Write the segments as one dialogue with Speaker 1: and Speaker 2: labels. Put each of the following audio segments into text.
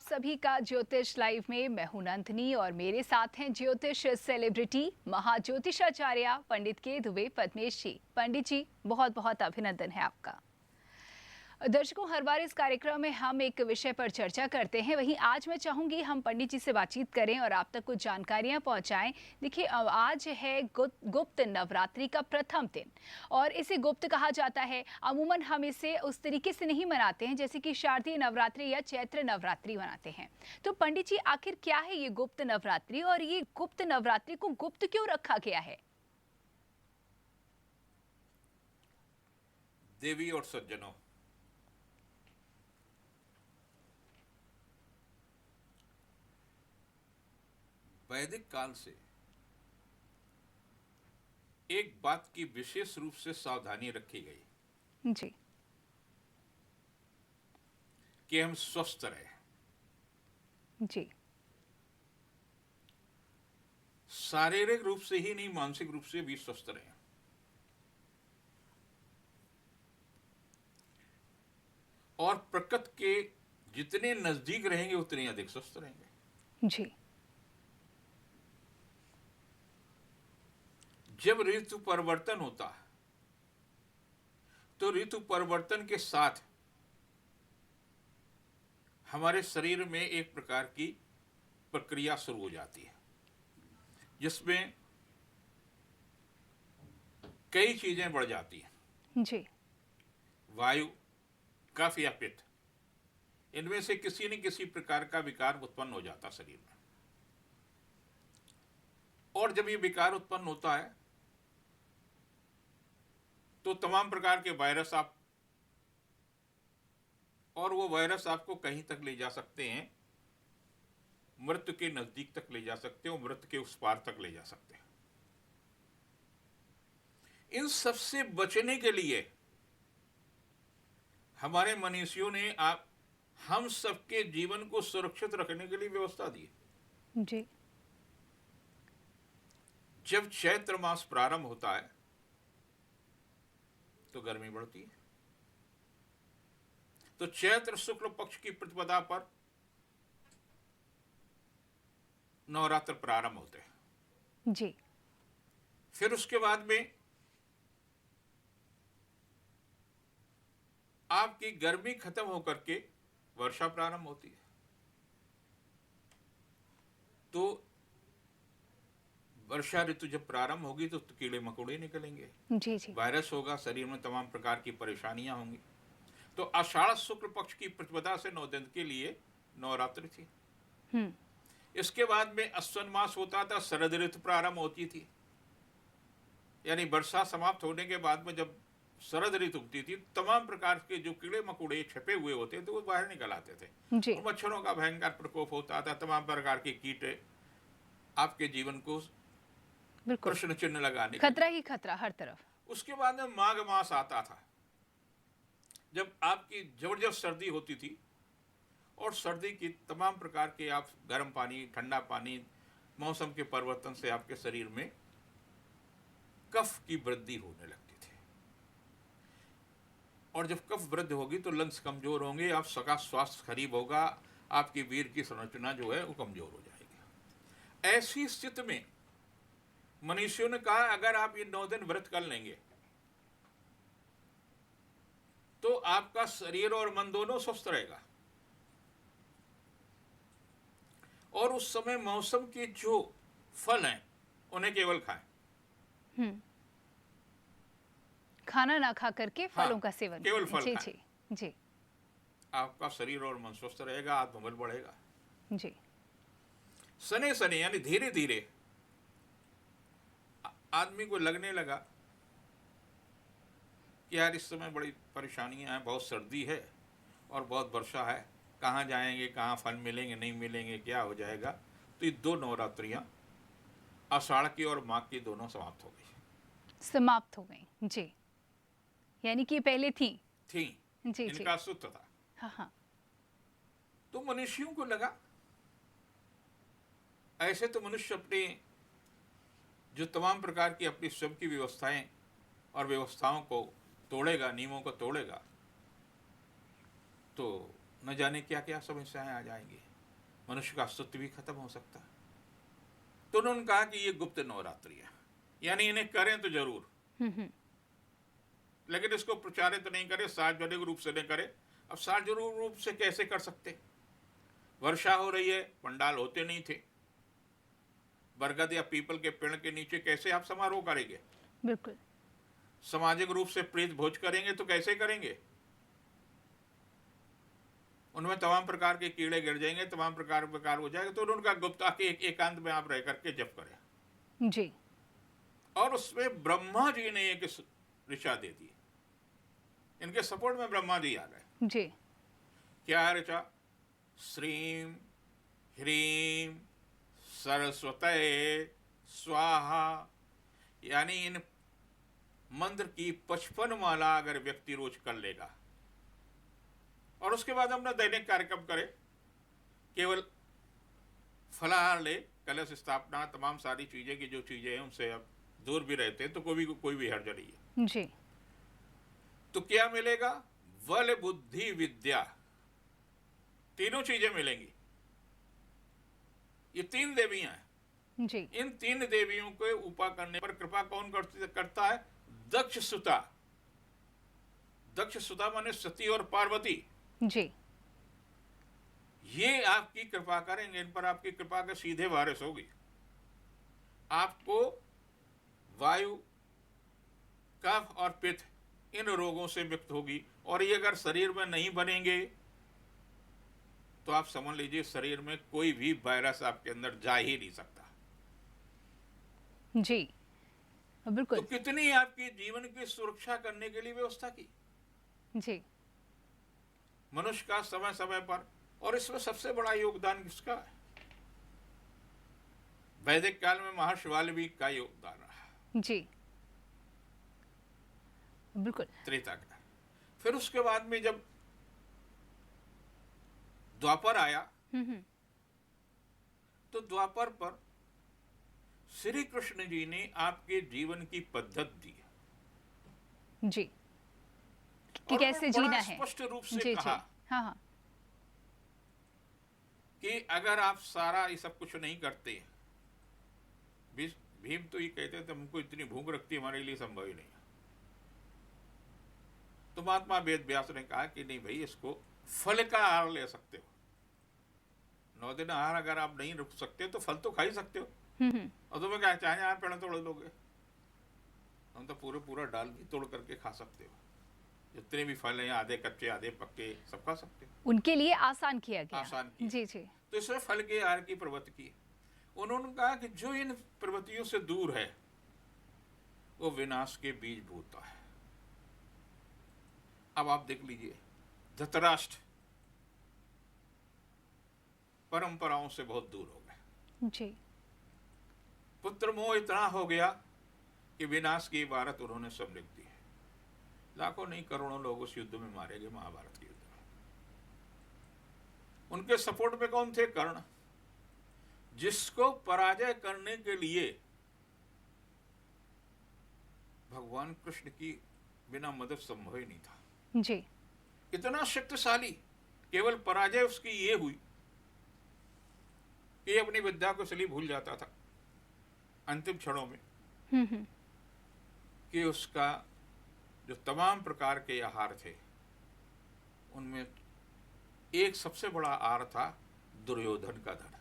Speaker 1: सभी का ज्योतिष लाइव में। मैं हूं नंदनी और मेरे साथ हैं ज्योतिष सेलिब्रिटी महाज्योतिषाचार्य पंडित के दुबे पद्मेश जी। पंडित जी, बहुत बहुत अभिनंदन है आपका। दर्शकों, हर बार इस कार्यक्रम में हम एक विषय पर चर्चा करते हैं, वहीं आज मैं चाहूंगी हम पंडित जी से बातचीत करें और आप तक कुछ जानकारियां पहुंचाएं। देखिए, आज है गुप्त नवरात्रि का प्रथम दिन और इसे गुप्त कहा जाता है। अमूमन हम इसे उस तरीके से नहीं मनाते हैं जैसे कि शारदीय नवरात्रि या चैत्र नवरात्रि मनाते हैं। तो पंडित जी, आखिर क्या है ये गुप्त नवरात्रि और ये गुप्त नवरात्रि को गुप्त क्यों रखा गया है?
Speaker 2: देवी और सज्जनों, वैदिक काल से एक बात की विशेष रूप से सावधानी रखी गई
Speaker 1: जी
Speaker 2: कि हम स्वस्थ रहें।
Speaker 1: जी
Speaker 2: शारीरिक रूप से ही नहीं, मानसिक रूप से भी स्वस्थ रहें। और प्रकृति के जितने नजदीक रहेंगे उतने अधिक स्वस्थ रहेंगे।
Speaker 1: जी
Speaker 2: जब ऋतु परिवर्तन होता है तो ऋतु परिवर्तन के साथ हमारे शरीर में एक प्रकार की प्रक्रिया शुरू हो जाती है जिसमें कई चीजें बढ़ जाती हैं।
Speaker 1: जी
Speaker 2: वायु, कफ या पित्त, इनमें से किसी न किसी प्रकार का विकार उत्पन्न हो जाता शरीर में। और जब ये विकार उत्पन्न होता है तो तमाम प्रकार के वायरस वो वायरस आपको कहीं तक ले जा सकते हैं, मृत्यु के नजदीक तक ले जा सकते हैं और मृत्यु के उस पार तक ले जा सकते हैं। इन सबसे बचने के लिए हमारे मनीषियों ने हम सबके जीवन को सुरक्षित रखने के लिए व्यवस्था दी।
Speaker 1: जी
Speaker 2: जब चैत्र मास प्रारंभ होता है तो गर्मी बढ़ती है। तो चैत्र शुक्ल पक्ष की प्रतिपदा पर नवरात्र प्रारंभ होते हैं।
Speaker 1: जी
Speaker 2: फिर उसके बाद में आपकी गर्मी खत्म होकर के वर्षा प्रारंभ होती है। तो वर्षा ऋतु जब प्रारंभ होगी तो कीड़े मकोड़े निकलेंगे,
Speaker 1: जी जी
Speaker 2: वायरस होगा, शरीर में तमाम प्रकार की परेशानियां होंगी। तो आषाढ़ शुक्ल पक्ष की प्रतिपदा से 9 दिन के लिए नवरात्रि थी। इसके बाद में अश्विन मास होता था, शरद ऋतु प्रारंभ होती थी, यानी वर्षा समाप्त होने के बाद में जब शरद ऋतु उगती थी, तमाम प्रकार के जो कीड़े मकोड़े छपे हुए होते थे वो बाहर निकल आते थे।
Speaker 1: जी
Speaker 2: मच्छरों का भयंकर प्रकोप होता था, तमाम प्रकार के कीट आपके जीवन को
Speaker 1: बिल्कुल
Speaker 2: प्रश्न चिन्ह लगाने
Speaker 1: खतरा ही खतरा हर तरफ।
Speaker 2: उसके बाद में माघ मास आता था, जब आपकी जबरदस्त सर्दी होती थी और सर्दी की तमाम प्रकार के आप गर्म पानी, ठंडा पानी, मौसम के परिवर्तन से आपके शरीर में कफ की वृद्धि होने लगती थी। और जब कफ वृद्धि होगी तो लंग्स कमजोर होंगे, आप सका स्वास्थ्य खराब होगा, आपकी वीर की संरचना जो है वो कमजोर हो जाएगी। ऐसी स्थिति में मनीषियों ने कहा अगर आप ये 9 दिन व्रत कर लेंगे तो आपका शरीर और मन दोनों स्वस्थ रहेगा। और उस समय मौसम के जो फल हैं उन्हें केवल खाएं।
Speaker 1: खाना ना खा करके फलों का सेवन
Speaker 2: केवल
Speaker 1: करें।
Speaker 2: फल
Speaker 1: जी
Speaker 2: खाएं।
Speaker 1: जी जी
Speaker 2: आपका शरीर और मन स्वस्थ रहेगा, आत्मबल बढ़ेगा।
Speaker 1: जी
Speaker 2: सने सने यानी धीरे धीरे आदमी को लगने लगा कि यार इस समय बड़ी परेशानियां हैं, बहुत सर्दी है और बहुत वर्षा है, कहाँ जाएंगे, कहाँ फल मिलेंगे, नहीं मिलेंगे, क्या हो जाएगा। तो ये 2 नवरात्रियां आषाढ़ की और माघ की दोनों समाप्त हो
Speaker 1: गई। जी, यानी कि पहले थी
Speaker 2: जी
Speaker 1: इनका
Speaker 2: सूत्र था।
Speaker 1: हाँ।
Speaker 2: तो मनुष्यों को लगा ऐसे तो मनुष्य अपने जो तमाम प्रकार की अपनी स्वयं की व्यवस्थाएं और व्यवस्थाओं को तोड़ेगा, नियमों को तोड़ेगा, तो न जाने क्या क्या समस्याएं आ जाएंगी। मनुष्य का अस्तित्व भी खत्म हो सकता है। तो उन्होंने कहा कि ये गुप्त नवरात्रि है, यानी इन्हें करें तो जरूर, लेकिन इसको प्रचारित तो नहीं करें, सार्वजनिक रूप से नहीं करें। अब सार्वजनिक रूप से कैसे कर सकते? वर्षा हो रही है, पंडाल होते नहीं थे, बरगद या पीपल के पेड़ के नीचे कैसे आप समारोह करेंगे?
Speaker 1: बिल्कुल।
Speaker 2: सामाजिक रूप से प्रीत भोज करेंगे तो कैसे करेंगे? उनमें तमाम प्रकार के कीड़े गिर जाएंगे, तमाम प्रकार हो जाएगा। तो उनका गुप्ता के एकांत में आप रह करके जप करें
Speaker 1: जी।
Speaker 2: और उसमें ब्रह्मा जी ने एक ऋचा दे दी। इनके सपोर्ट में ब्रह्मा जी आ गए
Speaker 1: जी।
Speaker 2: क्या है ऋचा? श्रीम ह्रीम सरस्वतये स्वाहा, यानी इन मंत्र की 55 माला अगर व्यक्ति रोज कर लेगा और उसके बाद अपना दैनिक कार्यक्रम करे, केवल फलाहार ले, कलश स्थापना, तमाम सारी चीजें की जो चीजें हैं उनसे अब दूर भी रहते हैं तो कोई भी हर्ज नहीं है
Speaker 1: जी।
Speaker 2: तो क्या मिलेगा? बल बुद्धि विद्या, तीनों चीजें मिलेंगी। ये 3 देवियां हैं
Speaker 1: जी।
Speaker 2: इन 3 देवियों को उपा करने पर कृपा कौन करता है? दक्ष सुता। दक्ष सुता माने सती और पार्वती
Speaker 1: जी।
Speaker 2: ये आपकी कृपा करेंगे, इन पर आपकी कृपा के सीधे बारिश होगी। आपको वायु, कफ और पित्त इन रोगों से मुक्त होगी। और ये अगर शरीर में नहीं बनेंगे तो आप समझ लीजिए शरीर में कोई भी वायरस आपके अंदर जा ही नहीं सकता
Speaker 1: जी। बिल्कुल।
Speaker 2: तो कितनी आपकी जीवन की सुरक्षा करने के लिए व्यवस्था की
Speaker 1: जी।
Speaker 2: मनुष्य का समय समय पर। और इसमें सबसे बड़ा योगदान किसका है? वैदिक काल में महर्षि वाल्मीकि का योगदान रहा
Speaker 1: जी। बिल्कुल।
Speaker 2: त्रेता का। फिर उसके बाद में जब द्वापर आया तो द्वापर पर श्री कृष्ण जी ने आपके जीवन की पद्धति दी
Speaker 1: जी कि कैसे जीना है।
Speaker 2: स्पष्ट रूप से
Speaker 1: जी
Speaker 2: कहा
Speaker 1: जी। हाँ।
Speaker 2: कि अगर आप सारा ये सब कुछ नहीं करते, भीम तो ये कहते थे हमको इतनी भूख रखती हमारे लिए संभव ही नहीं। तो महात्मा वेद व्यास ने कहा कि नहीं भाई, इसको फल का आहार ले सकते हो। 9 दिन आहार अगर आप नहीं रुक सकते तो फल तो खा ही सकते हो। और तुम्हें क्या चाहे आप पेड़ तोड़ लोगे? हम तो पूरा डाल भी तोड़ करके खा सकते हो। जितने भी फल हैं, आधे कच्चे आधे पक्के, सब खा सकते हो।
Speaker 1: उनके लिए आसान किया गया।
Speaker 2: आसान किया।
Speaker 1: जी जी।
Speaker 2: तो इसमें फल के आहार की प्रवृत्ति की। उन्होंने कहा कि जो इन प्रवृत्तियों से दूर है वो विनाश के बीज बोता है। अब आप देख लीजिए, धृतराष्ट्र परंपराओं से बहुत दूर हो गए
Speaker 1: जी।
Speaker 2: पुत्र मोह इतना हो गया कि विनाश की इबारत उन्होंने सब लिख दी है। लाखों नहीं करोड़ों लोग उस युद्ध में मारे गए, महाभारत के युद्ध में। उनके सपोर्ट में कौन थे? कर्ण, जिसको पराजय करने के लिए भगवान कृष्ण की बिना मदद संभव ही नहीं था
Speaker 1: जी।
Speaker 2: इतना शक्तिशाली। केवल पराजय उसकी ये हुई कि अपनी विद्या को इसलिए भूल जाता था अंतिम क्षणों में कि उसका जो तमाम प्रकार के आहार थे उनमें एक सबसे बड़ा आहार था दुर्योधन का धन।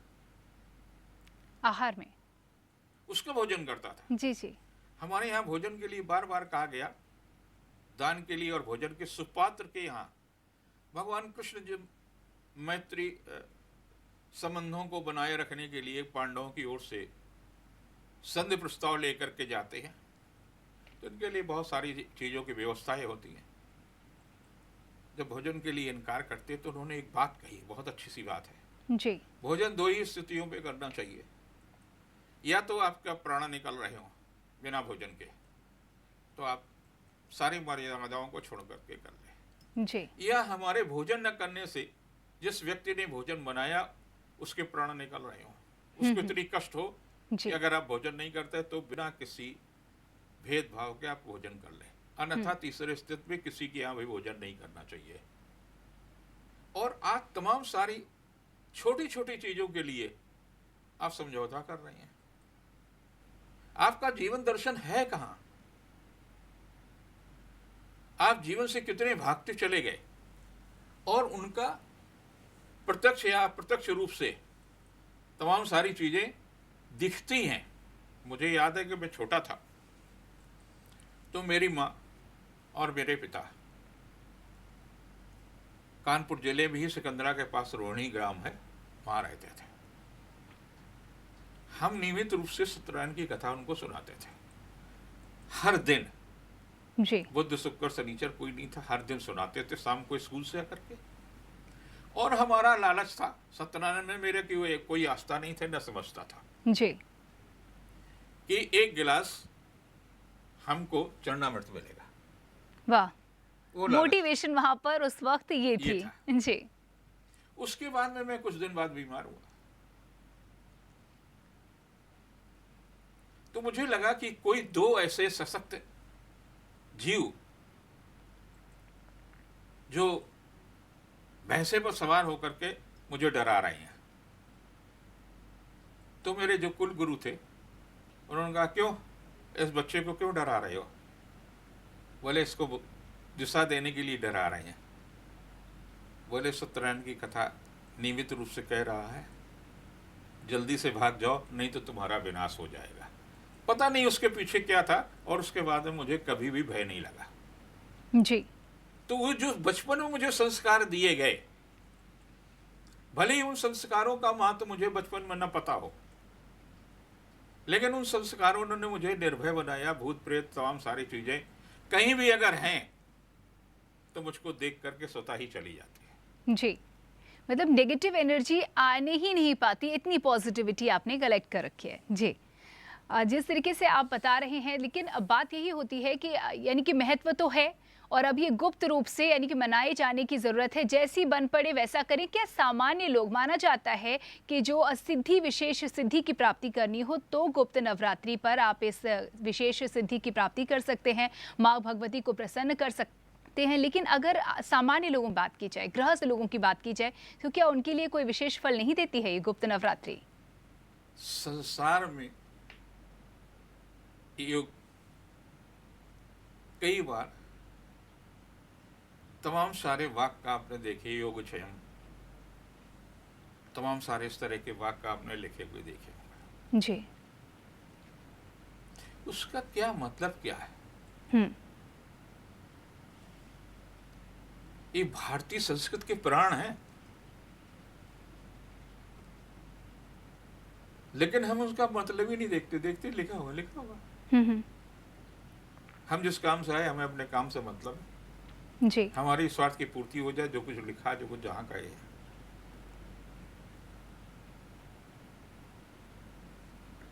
Speaker 1: आहार में
Speaker 2: उसका भोजन करता था।
Speaker 1: जी जी।
Speaker 2: हमारे यहाँ भोजन के लिए बार बार कहा गया, दान के लिए और भोजन के सुपात्र के यहाँ भगवान कृष्ण जब मैत्री संबंधों को बनाए रखने के लिए पांडवों की ओर से संधि प्रस्ताव लेकर के जाते हैं तो इनके लिए बहुत सारी चीज़ों की व्यवस्थाएं होती हैं। जब भोजन के लिए इनकार करते तो उन्होंने एक बात कही, बहुत अच्छी सी बात है
Speaker 1: जी।
Speaker 2: भोजन 2 ही स्थितियों पे करना चाहिए, या तो आपका प्राण निकल रहे हो बिना भोजन के तो आप सारी मर्यादाओं को छोड़ करके कर ले
Speaker 1: जी।
Speaker 2: या हमारे भोजन न करने से जिस व्यक्ति ने भोजन बनाया उसके प्राण निकल रहे हो, उसको इतनी कष्ट हो कि अगर आप भोजन नहीं करते तो बिना किसी भेदभाव के आप भोजन कर लें, अन्यथा तीसरे स्थिति में किसी के यहाँ भी भोजन नहीं करना चाहिए। और आज तमाम सारी छोटी छोटी चीजों के लिए आप समझौता कर रहे हैं। आपका जीवन दर्शन है कहां? आप जीवन से कितने भागते चले गए और उनका प्रत्यक्ष या अप्रत्यक्ष रूप से तमाम सारी चीजें दिखती हैं। मुझे याद है कि मैं छोटा था तो मेरी माँ और मेरे पिता कानपुर जिले में ही सिकंदरा के पास रोहिणी ग्राम है, वहां रहते थे। हम नियमित रूप से सत्यनारायण की कथा उनको सुनाते थे हर दिन
Speaker 1: जी।
Speaker 2: बुध शुक्र शनिचर कोई नहीं था, हर दिन सुनाते थे शाम को स्कूल से आकर के। और हमारा लालच था, सत्यनारायण में मेरे की कोई आस्था नहीं थे, न समझता था
Speaker 1: जी
Speaker 2: कि एक गिलास हमको चरणामृत मिलेगा।
Speaker 1: वाह,
Speaker 2: वो लालच
Speaker 1: मोटिवेशन वहां पर उस वक्त ये थी।
Speaker 2: था।
Speaker 1: जी।
Speaker 2: उसके बाद में मैं कुछ दिन बाद बीमार हुआ तो मुझे लगा कि कोई दो ऐसे सशक्त जीव जो भैंसे पर सवार होकर के मुझे डरा रहे हैं। तो मेरे जो कुल गुरु थे उन्होंने कहा, क्यों इस बच्चे को क्यों डरा रहे हो? बोले इसको दिशा देने के लिए डरा रहे हैं। बोले सत्यनारायण की कथा नियमित रूप से कह रहा है, जल्दी से भाग जाओ नहीं तो तुम्हारा विनाश हो जाएगा। पता नहीं उसके पीछे क्या था और उसके बाद में मुझे कभी भी भय नहीं लगा।
Speaker 1: जी।
Speaker 2: तो वो जो बचपन में मुझे संस्कार दिए गए, भले ही उन संस्कारों का महत्व मुझे बचपन में न पता हो, लेकिन उन संस्कारों ने मुझे निर्भय बनाया। भूत प्रेत तमाम सारी चीजें कहीं भी अगर हैं तो मुझको देख करके स्वतः ही चली जाती है।
Speaker 1: जी, मतलब नेगेटिव एनर्जी आने ही नहीं पाती, इतनी पॉजिटिविटी आपने कलेक्ट कर रखी है। जी, जिस तरीके से आप बता रहे हैं, लेकिन अब बात यही होती है कि यानी कि महत्व तो है और अब ये गुप्त रूप से यानी कि मनाए जाने की ज़रूरत है। जैसी बन पड़े वैसा करें। क्या सामान्य लोग, माना जाता है कि जो सिद्धि, विशेष सिद्धि की प्राप्ति करनी हो तो गुप्त नवरात्रि पर आप इस विशेष सिद्धि की प्राप्ति कर सकते हैं, माँ भगवती को प्रसन्न कर सकते हैं। लेकिन अगर सामान्य लोगों की बात की जाए, गृहस्थ लोगों की बात की जाए, तो क्या उनके लिए कोई विशेष फल नहीं देती है ये गुप्त नवरात्रि?
Speaker 2: संसार में योग कई बार तमाम सारे वाक्य आपने देखे, योग क्षयम, तमाम सारे इस तरह के वाक्य आपने लिखे हुए देखे होंगे।
Speaker 1: जी।
Speaker 2: उसका क्या मतलब क्या है? ये भारतीय संस्कृत के प्राण हैं, लेकिन हम उसका मतलब ही नहीं देखते। देखते लिखा हुआ लिखा हुआ। हम जिस काम से आए, हमें अपने काम से मतलब है।
Speaker 1: जी।
Speaker 2: हमारी स्वार्थ की पूर्ति हो जाए, जो कुछ लिखा, जो कुछ जहां का है।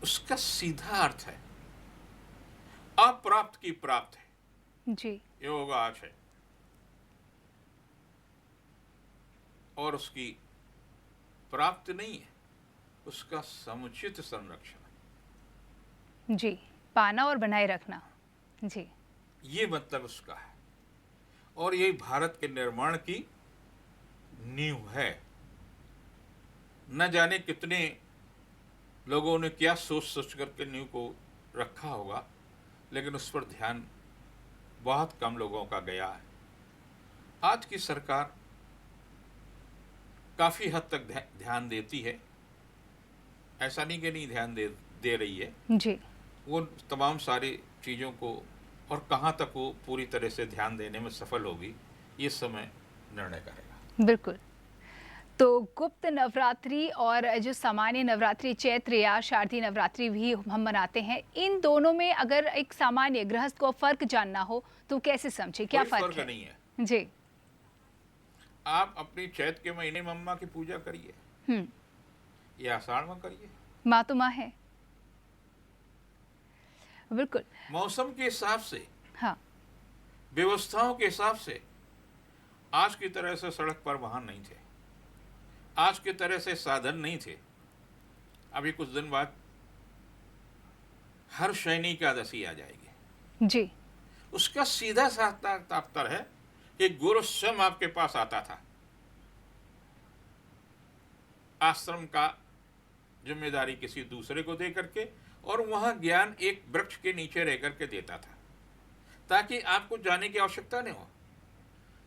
Speaker 2: उसका सीधा अर्थ है अप्राप्त की प्राप्त है।
Speaker 1: जी।
Speaker 2: योगाच है और उसकी प्राप्त नहीं है, उसका समुचित संरक्षण।
Speaker 1: जी, पाना और बनाए रखना। जी,
Speaker 2: ये मतलब उसका है। और यही भारत के निर्माण की नींव है। न जाने कितने लोगों ने क्या सोच सोच करके नींव को रखा होगा, लेकिन उस पर ध्यान बहुत कम लोगों का गया है। आज की सरकार काफी हद तक ध्यान देती है, ऐसा नहीं कि नहीं ध्यान दे रही है।
Speaker 1: जी।
Speaker 2: वो तमाम सारी चीजों को और कहां तक वो पूरी तरह से ध्यान देने में सफल होगी, ये समय निर्णय करेगा।
Speaker 1: बिल्कुल। तो गुप्त नवरात्रि और जो सामान्य नवरात्रि, चैत्र या शारदीय नवरात्रि भी हम मनाते हैं, इन दोनों में अगर एक सामान्य गृहस्थ को फर्क जानना हो तो कैसे समझे, क्या फर्क है?
Speaker 2: नहीं है।
Speaker 1: जी।
Speaker 2: आप अपनी चैत्र के महीने में अम्मा की पूजा करिए या आषाढ़ में करिए,
Speaker 1: माँ तो माँ है। बिल्कुल।
Speaker 2: मौसम के हिसाब से,
Speaker 1: हाँ,
Speaker 2: व्यवस्थाओं के हिसाब से। आज की तरह से सड़क पर वाहन नहीं थे, आज की तरह से साधन नहीं थे। अभी कुछ दिन बाद हर शयनी एकादशी आ जाएगी।
Speaker 1: जी।
Speaker 2: उसका सीधा साधा तात्पर्य है कि गुरु स्वयं आपके पास आता था आश्रम का जिम्मेदारी किसी दूसरे को दे करके, और वहां ज्ञान एक वृक्ष के नीचे रह करके देता था ताकि आपको जाने की आवश्यकता नहीं हो।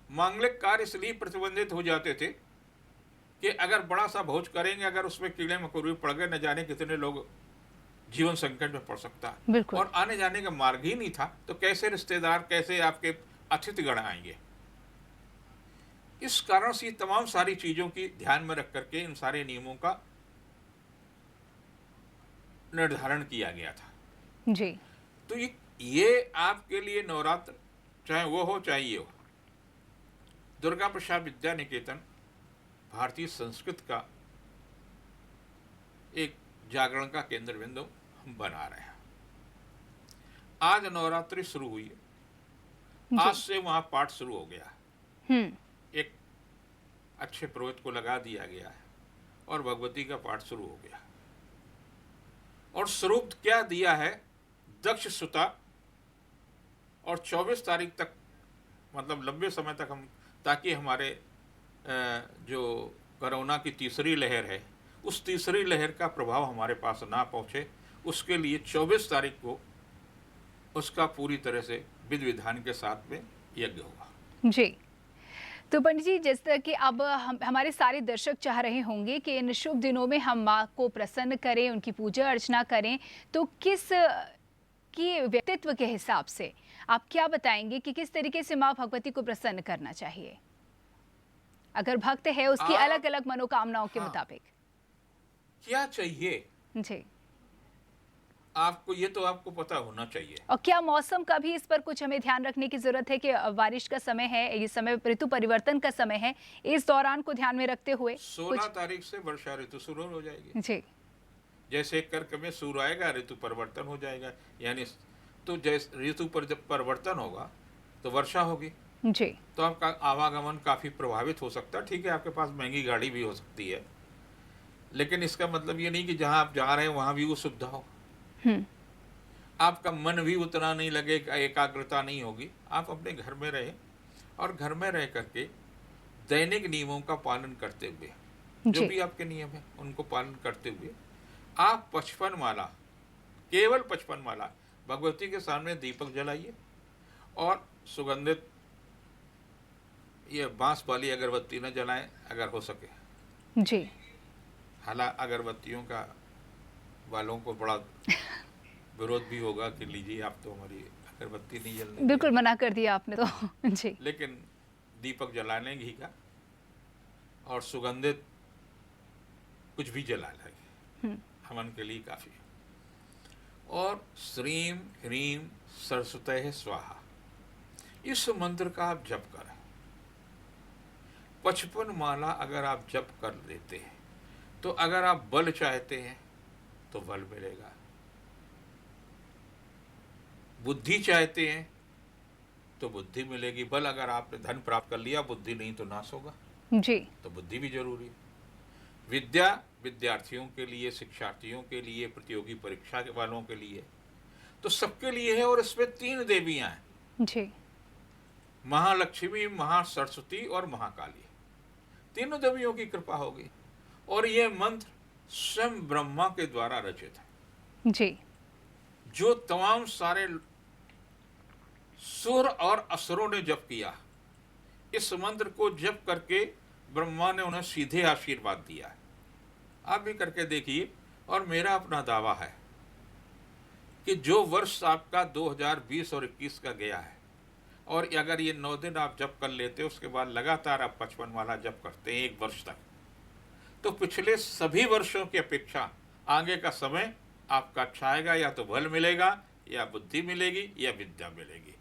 Speaker 2: मांगलिक कार्य इसलिए प्रतिबंधित हो जाते थे कि अगर बड़ा सा भोज करेंगे, अगर उसमें कीड़े मकोड़े पड़ गए, न जाने कितने लोग जीवन संकट में पड़ सकता, और आने जाने का मार्ग ही नहीं था, तो कैसे रिश्तेदार, कैसे आपके अतिथिगण आएंगे। इस कारण से तमाम सारी चीजों की ध्यान में रख करके इन सारे नियमों का निर्धारण किया गया था
Speaker 1: जी।
Speaker 2: तो ये आपके लिए नवरात्र, चाहे वो हो चाहे ये हो, दुर्गा प्रसाद विद्या निकेतन भारतीय संस्कृत का एक जागरण का केंद्र बिंदु हम बना रहे हैं। आज नवरात्रि शुरू हुई है, आज से वहां पाठ शुरू हो गया। एक अच्छे पुरोहित को लगा दिया गया है और भगवती का पाठ शुरू हो गया। और स्वरूप क्या दिया है, दक्ष सुता, और 24 तारीख तक, मतलब लंबे समय तक हम, ताकि हमारे जो कोरोना की तीसरी लहर है, उस तीसरी लहर का प्रभाव हमारे पास ना पहुंचे, उसके लिए 24 तारीख को उसका पूरी तरह से विधि विधान के साथ में यज्ञ होगा।
Speaker 1: जी। तो पंडित जी, जिस तरह कि अब हमारे सारे दर्शक चाह रहे होंगे कि इन शुभ दिनों में हम माँ को प्रसन्न करें, उनकी पूजा अर्चना करें, तो किस की व्यक्तित्व के हिसाब से आप क्या बताएंगे कि किस तरीके से माँ भगवती को प्रसन्न करना चाहिए? अगर भक्त है उसकी अलग अलग मनोकामनाओं के मुताबिक
Speaker 2: क्या चाहिए
Speaker 1: जी,
Speaker 2: आपको ये तो आपको पता होना चाहिए।
Speaker 1: और क्या मौसम का भी इस पर कुछ हमें ध्यान रखने की जरूरत है कि बारिश का समय है, ये समय ऋतु परिवर्तन का समय है, इस दौरान को ध्यान में रखते हुए
Speaker 2: 16 तारीख से वर्षा ऋतु शुरू हो जाएगी
Speaker 1: जी।
Speaker 2: जैसे कर्क में सूर्य आएगा, ऋतु परिवर्तन हो जाएगा, यानी तो जैसे ऋतु पर जब परिवर्तन होगा तो वर्षा होगी
Speaker 1: जी,
Speaker 2: तो आपका आवागमन काफी प्रभावित हो सकता है। ठीक है, आपके पास महंगी गाड़ी भी हो सकती है, लेकिन इसका मतलब ये नहीं कि जहां आप जा रहे हैं वहां भी वो सुविधा हो। आपका मन भी उतना नहीं लगेगा, एकाग्रता नहीं होगी। आप अपने घर में रहे और घर में रह करके दैनिक नियमों का पालन करते हुए, जो भी आपके नियम है उनको पालन करते हुए आप 55 माला, केवल 55 माला भगवती के सामने दीपक जलाइए और सुगंधित ये बांस वाली अगरबत्ती न जलाएं अगर हो सके
Speaker 1: जी।
Speaker 2: हालांकि अगरबत्तियों का वालों को बड़ा विरोध भी होगा कि लीजिए आप तो हमारी अगरबत्ती नहीं जलने,
Speaker 1: बिल्कुल मना कर दिया आपने तो जी।
Speaker 2: लेकिन दीपक जलाने घी का और सुगंधित कुछ भी जला लगे, हवन के लिए काफी। और श्रीम ह्रीम सरस्वती स्वाहा, इस मंत्र का आप जप करें। 55 माला अगर आप जप कर लेते हैं तो अगर आप बल चाहते हैं तो बल मिलेगा, बुद्धि चाहते हैं तो बुद्धि मिलेगी। बल अगर आपने धन प्राप्त कर लिया, बुद्धि नहीं तो नाश होगा
Speaker 1: जी,
Speaker 2: तो बुद्धि भी जरूरी है। विद्या विद्यार्थियों के लिए, शिक्षार्थियों के लिए, प्रतियोगी परीक्षा के वालों के लिए, तो सबके लिए है। और इसमें 3 देवियां हैं
Speaker 1: जी,
Speaker 2: महालक्ष्मी, महासरस्वती और महाकाली। तीनों देवियों की कृपा होगी। और यह मंत्र स्वयं ब्रह्मा के द्वारा रचित है
Speaker 1: जी,
Speaker 2: जो तमाम सारे सुर और असुरों ने जप किया। इस मंत्र को जप करके ब्रह्मा ने उन्हें सीधे आशीर्वाद दिया है। आप भी करके देखिए। और मेरा अपना दावा है कि जो वर्ष आपका 2020 और 21 का गया है, और अगर ये 9 दिन आप जप कर लेते, उसके बाद लगातार आप 55 माला जप करते हैं 1 वर्ष तक, तो पिछले सभी वर्षों की अपेक्षा आगे का समय आपका अच्छा आएगा। या तो बल मिलेगा, या बुद्धि मिलेगी, या विद्या मिलेगी।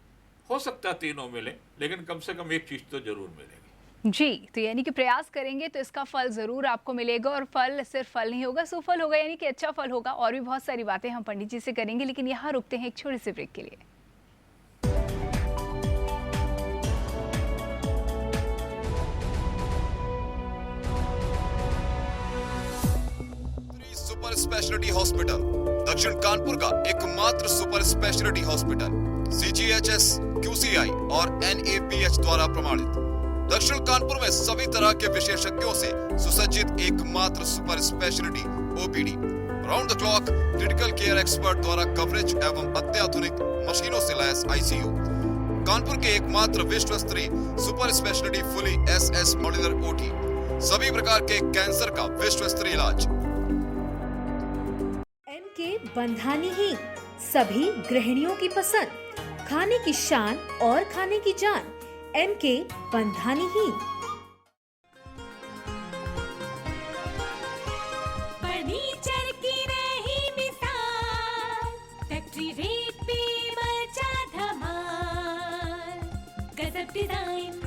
Speaker 2: हो सकता है तीनों मिले, लेकिन कम से कम एक चीज तो जरूर मिलेगी
Speaker 1: जी। तो यानी कि प्रयास करेंगे तो इसका फल जरूर आपको मिलेगा। और फल सिर्फ फल नहीं होगा, सुफल होगा, यानी कि अच्छा फल होगा। और भी बहुत सारी बातें हम पंडित जी से करेंगे, लेकिन यहाँ रुकते हैं एक छोटे से ब्रेक के लिए।
Speaker 3: सुपर स्पेशलिटी हॉस्पिटल, दक्षिण कानपुर का एकमात्र super speciality hospital, CGHS, QCI और NABH द्वारा प्रमाणित। दक्षिण कानपुर में सभी तरह के विशेषज्ञों से सुसज्जित एकमात्र super speciality OPD, round the clock critical care expert द्वारा कवरेज एवं अत्याधुनिक मशीनों से लैस आईसीयू, कानपुर के एकमात्र विश्व स्तरीय super speciality fully SS modular OT, सभी प्रकार के कैंसर का विश्व स्तरीय इलाज।
Speaker 4: एमके बंधानी ही सभी गृहिणियों की पसंद, खाने की शान और खाने की जान, एमके बंधानी ही।
Speaker 5: फर्नीचर की रही मिसाल, फैक्ट्री रेट पे मचा धमाल, गजब डिजाइन,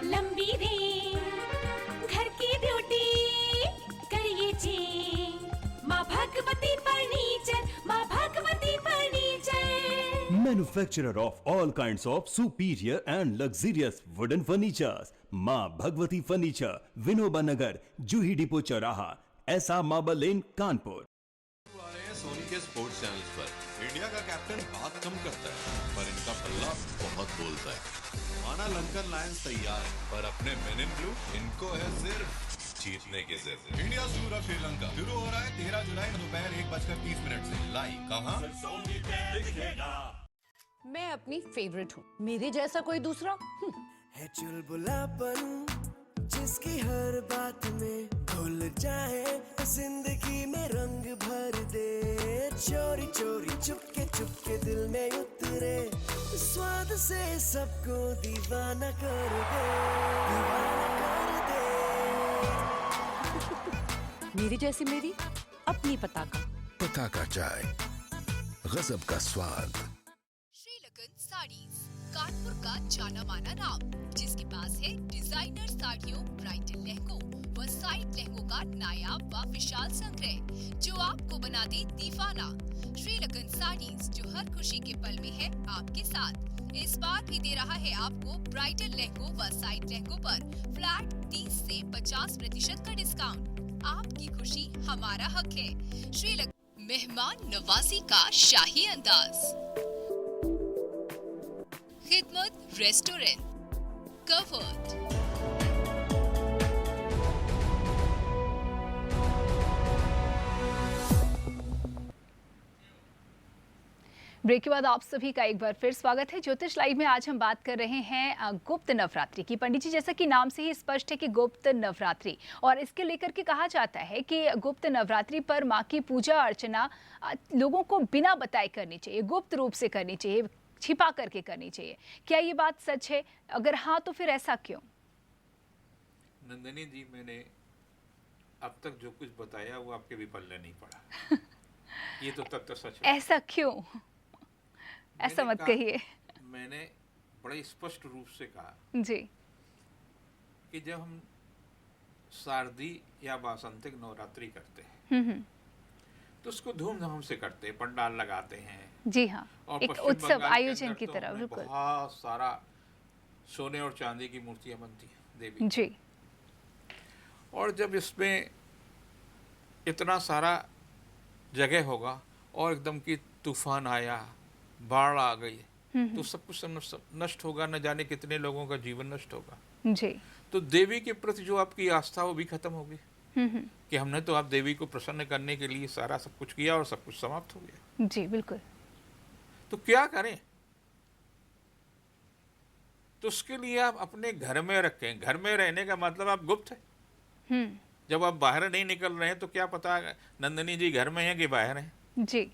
Speaker 5: लंबी रेंज, घर की ब्यूटी करिए चेंज, माँ भगवती फर्नीचर, माँ Bhagwati furniture.
Speaker 6: Manufacturer of all kinds of superior and luxurious wooden furnitures. माँ भगवती फर्नीचर, विनोबा नगर, जूही डिपो चौराहा, ऐसा मार्बल लेन, कानपुर।
Speaker 7: सोनी के स्पोर्ट्स चैनल्स पर इंडिया का कैप्टन बात कम करता है पर इनका पल्ला बहुत बोलता है। माना लंकन लायंस तैयार है पर अपने मेन इन ब्लू इनको है सिर्फ जीतने के जैसे। इंडिया टूर ऑफ श्रीलंका शुरू हो रहा है 13 जुलाई दोपहर 1:30 से। लाइव कहां?
Speaker 8: मैं अपनी फेवरेट हूँ, मेरे जैसा कोई दूसरा
Speaker 9: है चुलबुलापन जिसकी हर बात में घुल जाए, जिंदगी में रंग भर दे, चोरी चोरी चुपके दिल में उतरे, स्वाद से सबको दीवाना कर दे, दीवाना कर दे।
Speaker 8: मेरी जैसी मेरी अपनी
Speaker 10: पताका चाय, गजब का स्वाद।
Speaker 11: श्रीलकन साड़ीज, कानपुर का जाना माना नाम, जिसके पास है डिजाइनर साड़ियों, ब्राइडल लहंगों व साइड लहंगों का नायाब व विशाल संग्रह, जो आपको बना दे दीवाना। श्रीलकन साड़ीज, जो हर खुशी के पल में है आपके साथ, इस बार भी दे रहा है आपको ब्राइडल लहंगों व साइड लहंगों पर फ्लैट 30 से 50% का डिस्काउंट। आपकी खुशी हमारा हक है। श्रीलकन मेहमान नवाजी का शाही अंदाज, खिदमत रेस्टोरेंट, कवर्ड।
Speaker 1: ब्रेक के बाद आप सभी का एक बार फिर स्वागत है। ज्योतिष लाइव में आज हम बात कर रहे हैं गुप्त नवरात्रि की। पंडित जी, जैसा कि नाम से ही स्पष्ट है कि गुप्त नवरात्रि, और इसके लेकर के कहा जाता है कि गुप्त नवरात्रि पर माँ की पूजा अर्चना लोगों को बिना बताए करनी चाहिए, गुप्त रूप से करनी चाहिए, छिपा करके करनी चाहिए। क्या ये बात सच है? अगर हाँ तो फिर ऐसा क्यों?
Speaker 2: नंदिनी जी, मैंने अब तक जो कुछ बताया वो आपके भी पल्ले नहीं पड़ा। ये तो तथ्य सच है।
Speaker 1: ऐसा क्यों? ऐसा मत कहिए।
Speaker 2: मैंने बड़े स्पष्ट रूप से कहा
Speaker 1: जी
Speaker 2: कि जब हम शारदी या वासंतिक नवरात्रि करते हैं तो उसको धूमधाम से करते हैं, पंडाल लगाते हैं।
Speaker 1: जी हाँ,
Speaker 2: और
Speaker 1: एक उत्सव आयोजन की तरह। बिल्कुल,
Speaker 2: बहुत सारा सोने और चांदी की मूर्तियां बनती हैं देवी
Speaker 1: जी।
Speaker 2: और जब इसमें इतना सारा जगह होगा और एकदम की तूफान आया, बाढ़ आ गई, तो सब कुछ नष्ट होगा, न जाने कितने लोगों का जीवन नष्ट होगा
Speaker 1: जी।
Speaker 2: तो देवी के प्रति जो आपकी आस्था वो भी खत्म होगी कि हमने तो आप देवी को प्रसन्न करने के लिए सारा सब कुछ किया और सब कुछ समाप्त हो गया।
Speaker 1: जी बिल्कुल।
Speaker 2: तो क्या करें? तो उसके लिए आप अपने घर में रखें। घर में रहने का मतलब आप गुप्त है। जब आप बाहर नहीं निकल रहे हैं तो क्या पता नंदिनी जी घर में हैं कि बाहर हैं
Speaker 1: जी,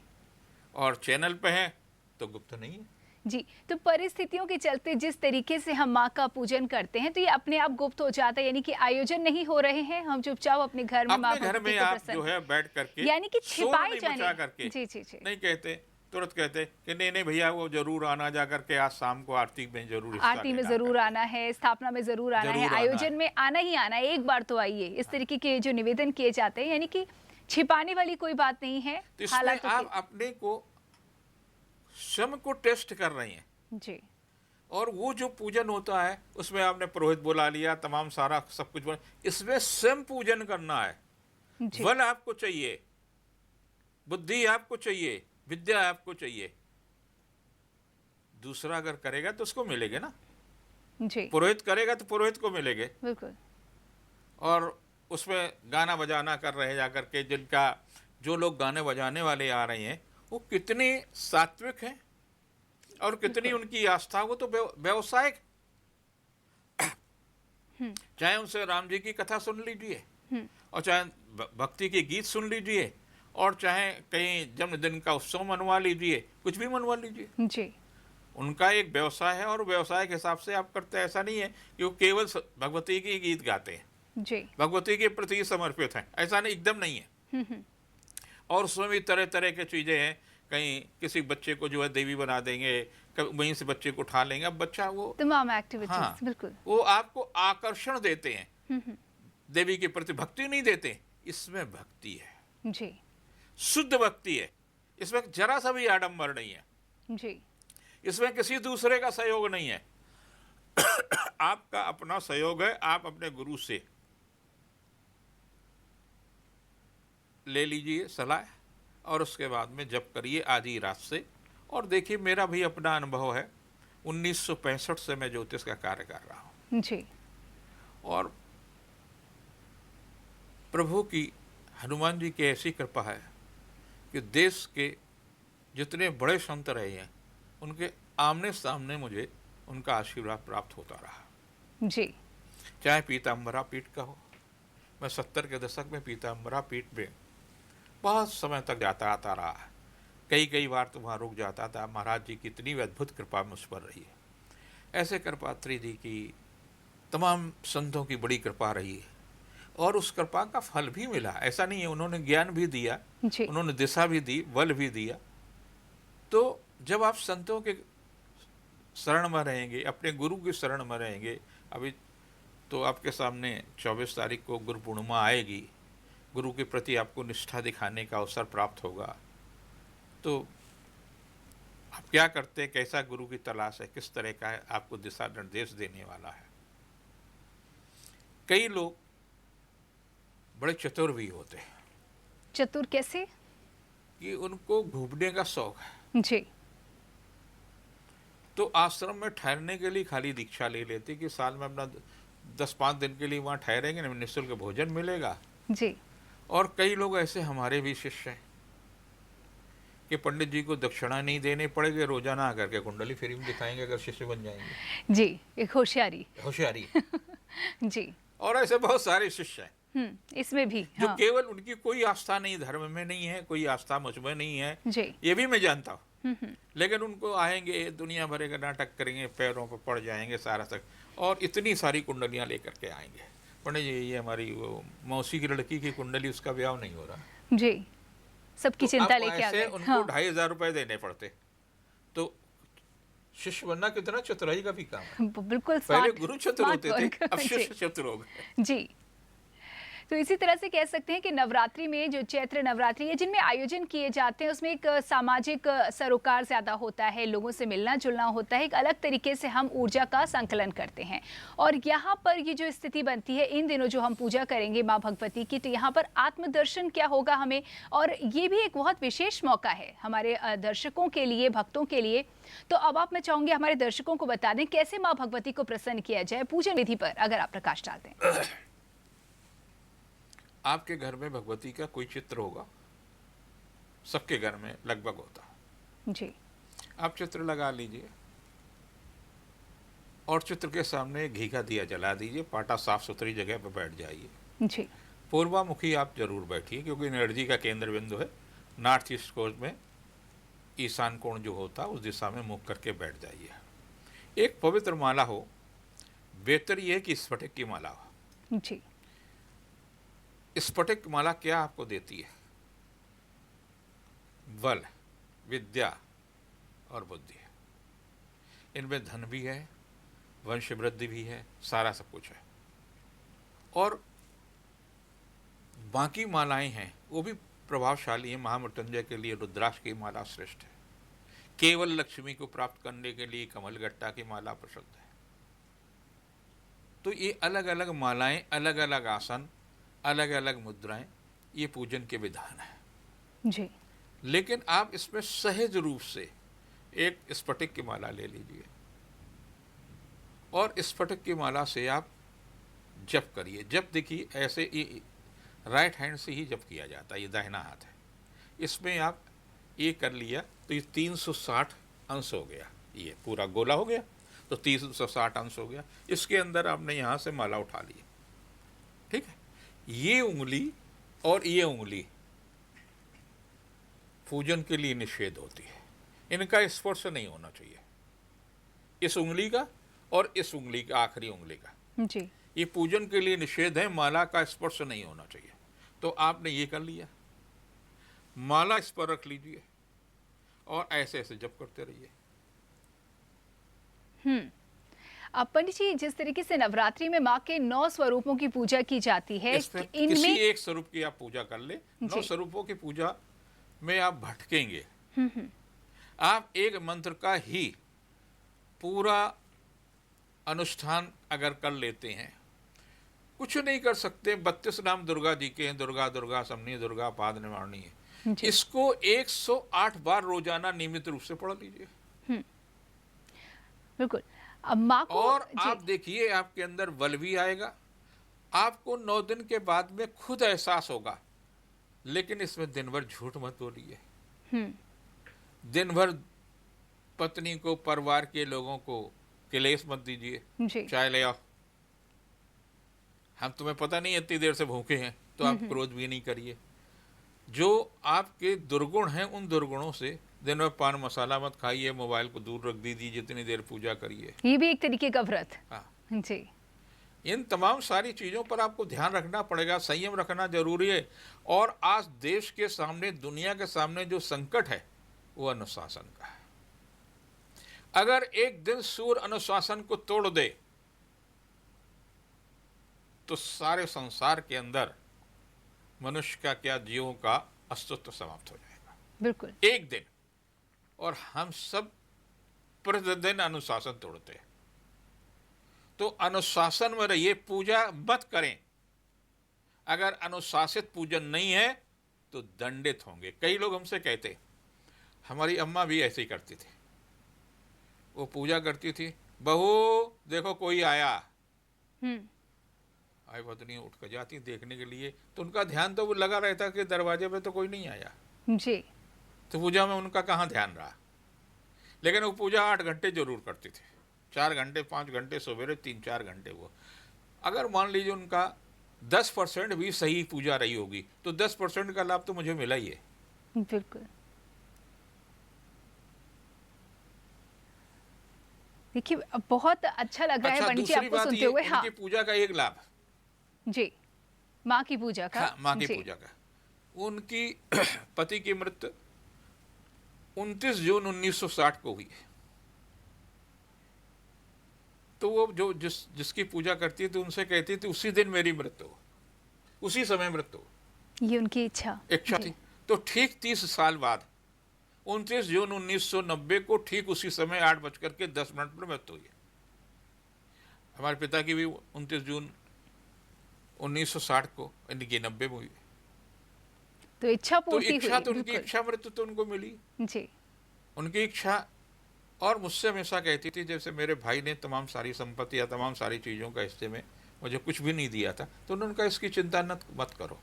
Speaker 2: और चैनल पे हैं तो गुप्त नहीं है
Speaker 1: जी। तो परिस्थितियों के चलते जिस तरीके से हम माँ का पूजन करते हैं तो ये अपने आप गुप्त हो जाता है, यानी कि आयोजन नहीं हो रहे हैं, हम चुपचाप अपने घर में माँ
Speaker 2: घर में आप जो है बैठ करके,
Speaker 1: यानी कि छिपाई जाने
Speaker 2: करके
Speaker 1: जी जी जी
Speaker 2: नहीं कहते, तुरंत कहते कि नहीं भैया वो जरूर आना, जा करके आज शाम को आरती में जरूर
Speaker 1: आरती में जरूर आना है, स्थापना में जरूर आना है, आयोजन में आना ही आना है, एक बार तो आइए। इस तरीके के जो निवेदन किए जाते हैं, यानी कि छिपाने वाली कोई बात नहीं है।
Speaker 2: हालांकि आप अपने को स्वयं को टेस्ट कर रही हैं
Speaker 1: जी।
Speaker 2: और वो जो पूजन होता है उसमें आपने पुरोहित बुला लिया, तमाम सारा सब कुछ बोला, इसमें स्वयं पूजन करना है। बल आपको चाहिए, बुद्धि आपको चाहिए, विद्या आपको चाहिए। दूसरा अगर करेगा तो उसको मिलेगा ना।
Speaker 1: जी।
Speaker 2: पुरोहित करेगा तो पुरोहित को मिलेंगे।
Speaker 1: बिल्कुल।
Speaker 2: और उसमें गाना बजाना कर रहे जा करके, जिनका जो लोग गाने बजाने वाले आ रहे हैं वो कितने सात्विक हैं और कितनी उनकी आस्था, वो तो व्यवसायिक। चाहे उनसे राम जी की कथा सुन लीजिए और चाहे भक्ति के गीत सुन लीजिए और चाहे कहीं जन्मदिन का उत्सव मनवा लीजिए, कुछ भी मनवा लीजिए
Speaker 1: जी।
Speaker 2: उनका एक व्यवसाय है और व्यवसाय के हिसाब से आप करते हैं। ऐसा नहीं है कि वो केवल भगवती के गीत गाते हैं
Speaker 1: जी,
Speaker 2: भगवती के प्रति समर्पित हैं, ऐसा नहीं, एकदम नहीं है। और उसमें भी तरह तरह की चीजें हैं। कहीं किसी बच्चे को जो है देवी बना देंगे, वहीं से बच्चे को उठा लेंगे। अब बच्चा वो
Speaker 1: तमाम एक्टिविटीज।
Speaker 2: हाँ,
Speaker 1: बिल्कुल।
Speaker 2: वो आपको आकर्षण देते हैं, देवी के प्रति भक्ति नहीं देते। इसमें भक्ति है
Speaker 1: जी,
Speaker 2: शुद्ध भक्ति है। इसमें जरा सा भी आडंबर नहीं है
Speaker 1: जी,
Speaker 2: इसमें किसी दूसरे का सहयोग नहीं है। आपका अपना सहयोग है। आप अपने गुरु से ले लीजिए सलाह और उसके बाद में जप करिए आधी रात से। और देखिए, मेरा भी अपना अनुभव है। 1965 से मैं ज्योतिष का कार्य कर रहा हूँ
Speaker 1: जी।
Speaker 2: और प्रभु की, हनुमान जी की ऐसी कृपा है कि देश के जितने बड़े संत रहे हैं उनके आमने सामने मुझे उनका आशीर्वाद प्राप्त होता रहा
Speaker 1: जी।
Speaker 2: चाहे पीताम्बरा पीठ का हो। मैं 70 के दशक में पीताम्बरा पीठ में बहुत समय तक जाता आता रहा। कई बार तो वहाँ रुक जाता था। महाराज जी की इतनी अद्भुत कृपा मुझ पर रही है। ऐसे कृपात्री जी की, तमाम संतों की बड़ी कृपा रही है और उस कृपा का फल भी मिला। ऐसा नहीं है, उन्होंने ज्ञान भी दिया, उन्होंने दिशा भी दी, बल भी दिया। तो जब आप संतों के शरण में रहेंगे, अपने गुरु की शरण में रहेंगे, अभी तो आपके सामने 24 तारीख को गुरु पूर्णिमा आएगी। गुरु के प्रति आपको निष्ठा दिखाने का अवसर प्राप्त होगा। तो आप क्या करते हैं, कैसा गुरु की तलाश है, किस तरह का है, आपको दिशा निर्देश देने वाला है। कई लोग बड़े चतुर भी होते हैं।
Speaker 1: चतुर कैसे?
Speaker 2: कि उनको घूमने का शौक है
Speaker 1: जी।
Speaker 2: तो आश्रम में ठहरने के लिए खाली दीक्षा ले लेते कि साल में अपना 10-5 दिन के लिए वहाँ ठहरेंगे, निःशुल्क भोजन मिलेगा
Speaker 1: जी।
Speaker 2: और कई लोग ऐसे हमारे भी शिष्य हैं कि पंडित जी को दक्षिणा नहीं देने पड़ेगी, रोजाना आकर के कुंडली फिल्म दिखाएंगे अगर शिष्य बन जाएंगे।
Speaker 1: जी, एक होशियारी जी।
Speaker 2: और ऐसे बहुत सारे शिष्य हैं
Speaker 1: इसमें भी
Speaker 2: जो केवल उनकी कोई आस्था नहीं, धर्म में नहीं है, कोई आस्था मुझ में नहीं है
Speaker 1: जी।
Speaker 2: ये भी मैं जानता हूँ। लेकिन उनको आएंगे, दुनिया भर का नाटक करेंगे, पैरों पर पड़ जाएंगे सारा तक, और इतनी सारी कुंडलियां लेकर के आएंगे। पंडित जी, ये हमारी वो मौसी की लड़की की कुंडली, उसका ब्याह नहीं हो रहा
Speaker 1: जी। सबकी चिंता लेके आ गए।
Speaker 2: उनको 2,500 रुपए देने पड़ते। तो शिष्य बनना कितना चतुराई का भी काम है।
Speaker 1: बिल्कुल।
Speaker 2: पहले गुरु चतुर होते थे, अब शिष्य चतुर हो गए।
Speaker 1: जी। तो इसी तरह से कह सकते हैं कि नवरात्रि में, जो चैत्र नवरात्रि है जिनमें आयोजन किए जाते हैं, उसमें एक सामाजिक सरोकार ज़्यादा होता है, लोगों से मिलना जुलना होता है, एक अलग तरीके से हम ऊर्जा का संकलन करते हैं। और यहाँ पर ये जो स्थिति बनती है, इन दिनों जो हम पूजा करेंगे माँ भगवती की, तो यहाँ पर आत्मदर्शन क्या होगा हमें, और ये भी एक बहुत विशेष मौका है हमारे दर्शकों के लिए, भक्तों के लिए। तो अब आप, मैं चाहूँगी हमारे दर्शकों को बता दें कैसे माँ भगवती को प्रसन्न किया जाए, पूजन विधि पर अगर आप प्रकाश डाल दें।
Speaker 2: आपके घर में भगवती का कोई चित्र होगा, सबके घर में लगभग होता
Speaker 1: जी।
Speaker 2: आप चित्र लगा लीजिए और चित्र के सामने घी का दिया जला दीजिए, पाटा साफ सुथरी जगह पर बैठ जाइए
Speaker 1: जी।
Speaker 2: पूर्वामुखी आप जरूर बैठिए, क्योंकि एनर्जी का केंद्र बिंदु है नॉर्थ ईस्ट कोर्स में। ईशान कोण जो होता है उस दिशा में मुख करके बैठ जाइए। एक पवित्र माला हो, बेहतर यह है कि स्फटिक की माला हो
Speaker 1: जी।
Speaker 2: स्फटिक माला क्या आपको देती है? बल, विद्या और बुद्धि है। इनमें धन भी है, वंश वृद्धि भी है, सारा सब कुछ है। और बाकी मालाएं हैं वो भी प्रभावशाली है। महामृत्युंजय के लिए रुद्राक्ष की माला श्रेष्ठ है। केवल लक्ष्मी को प्राप्त करने के लिए कमलगट्टा की माला प्रसिद्ध है। तो ये अलग अलग मालाएं, अलग अलग आसन, अलग अलग मुद्राएं, ये पूजन के विधान है
Speaker 1: जी।
Speaker 2: लेकिन आप इसमें सहज रूप से एक स्फटिक की माला ले लीजिए और स्फटिक की माला से आप जप करिए। जप देखिए ऐसे राइट हैंड से ही जप किया जाता है, ये दाहिना हाथ है। इसमें आप ये कर लिया तो ये 360 अंश हो गया, ये पूरा गोला हो गया तो 360 अंश हो गया। इसके अंदर आपने यहाँ से माला उठा ली, ठीक है। ये उंगली और ये उंगली पूजन के लिए निषेध होती है, इनका स्पर्श नहीं होना चाहिए, इस उंगली का और इस उंगली का, आखिरी उंगली का
Speaker 1: जी।
Speaker 2: ये पूजन के लिए निषेध है, माला का स्पर्श नहीं होना चाहिए। तो आपने ये कर लिया, माला इस पर रख लीजिए और ऐसे ऐसे जप करते रहिए।
Speaker 1: अब पंडित जी, जिस तरीके से नवरात्रि में माँ के 9 स्वरूपों की पूजा की जाती है,
Speaker 2: इनमें किसी एक स्वरूप की आप पूजा कर ले। 9 स्वरूपों की पूजा में आप भटकेंगे। आप एक मंत्र का ही पूरा अनुष्ठान अगर कर लेते हैं, कुछ नहीं कर सकते। 32 नाम दुर्गा जी के हैं, दुर्गा दुर्गा समनी दुर्गा पाद निवारणी है। इसको 108 बार रोजाना नियमित रूप से पढ़ लीजिए।
Speaker 1: बिल्कुल। अब माँ को
Speaker 2: और आप देखिए आपके अंदर बल भी आएगा, आपको 9 दिन के बाद में खुद एहसास होगा। लेकिन इसमें दिन भर झूठ मत बोलिए, दिन भर पत्नी को, परिवार के लोगों को क्लेश मत दीजिए। चाय ले आओ, हम तुम्हें पता नहीं इतनी देर से भूखे हैं, तो आप क्रोध भी नहीं करिए। जो आपके दुर्गुण हैं उन दुर्गुणों से दिन में पान मसाला मत खाइए, मोबाइल को दूर रख दीजिए, जितनी देर पूजा करिए।
Speaker 1: ये भी एक तरीके का व्रत।
Speaker 2: हाँ
Speaker 1: जी।
Speaker 2: इन तमाम सारी चीजों पर आपको ध्यान रखना पड़ेगा, संयम रखना जरूरी है। और आज देश के सामने, दुनिया के सामने जो संकट है वो अनुशासन का है। अगर एक दिन सूर्य अनुशासन को तोड़ दे तो सारे संसार के अंदर मनुष्य का क्या, जीवों का अस्तित्व समाप्त हो जाएगा।
Speaker 1: बिल्कुल,
Speaker 2: एक दिन। और हम सब प्रतिदिन अनुशासन तोड़ते हैं। तो अनुशासन में रहिए, पूजा मत करें। अगर अनुशासित पूजन नहीं है तो दंडित होंगे। कई लोग हमसे कहते, हमारी अम्मा भी ऐसे ही करती थी, वो पूजा करती थी, बहू देखो कोई आया, आई पत्नी उठ कर जाती देखने के लिए, तो उनका ध्यान तो वो लगा रहता कि दरवाजे पे तो कोई नहीं आया
Speaker 1: जी।
Speaker 2: तो पूजा में उनका कहाँ ध्यान रहा। लेकिन वो पूजा 8 घंटे जरूर करते थे, 4 घंटे 5 घंटे सवेरे, 3-4 घंटे। वो अगर मान लीजिए उनका 10% भी सही पूजा रही होगी तो 10% का लाभ तो मुझे मिला ही है।
Speaker 1: बिल्कुल। देखिए बहुत अच्छा लग रहा है पंडित जी आपको सुनते हुए। हाँ,
Speaker 2: उनकी पूजा का एक लाभ
Speaker 1: जी, माँ की पूजा का।
Speaker 2: हाँ, माँ की पूजा का। उनकी पति की मृत्यु 29 जून 1960 को हुई है। तो वो जो जिसकी पूजा करती थी उनसे कहती थी उसी दिन मेरी मृत्यु हो, उसी समय मृत्यु हो।
Speaker 1: ये उनकी इच्छा
Speaker 2: थी। तो ठीक 30 साल बाद 29 जून 1990 को ठीक उसी समय 8:10 पर मृत्यु हुई। हमारे पिता की भी 29 जून 1960 को, इनकी 90 में हुई।
Speaker 1: तो इच्छा पूर्ति हुई।
Speaker 2: तो उनकी इच्छा मृत्यु तो उनको मिली
Speaker 1: जी।
Speaker 2: उनकी इच्छा। और मुझसे हमेशा कहती थी, जैसे मेरे भाई ने तमाम सारी संपत्ति या तमाम सारी चीज़ों का हिस्से में मुझे कुछ भी नहीं दिया था, तो उन्होंने कहा इसकी चिंता मत करो,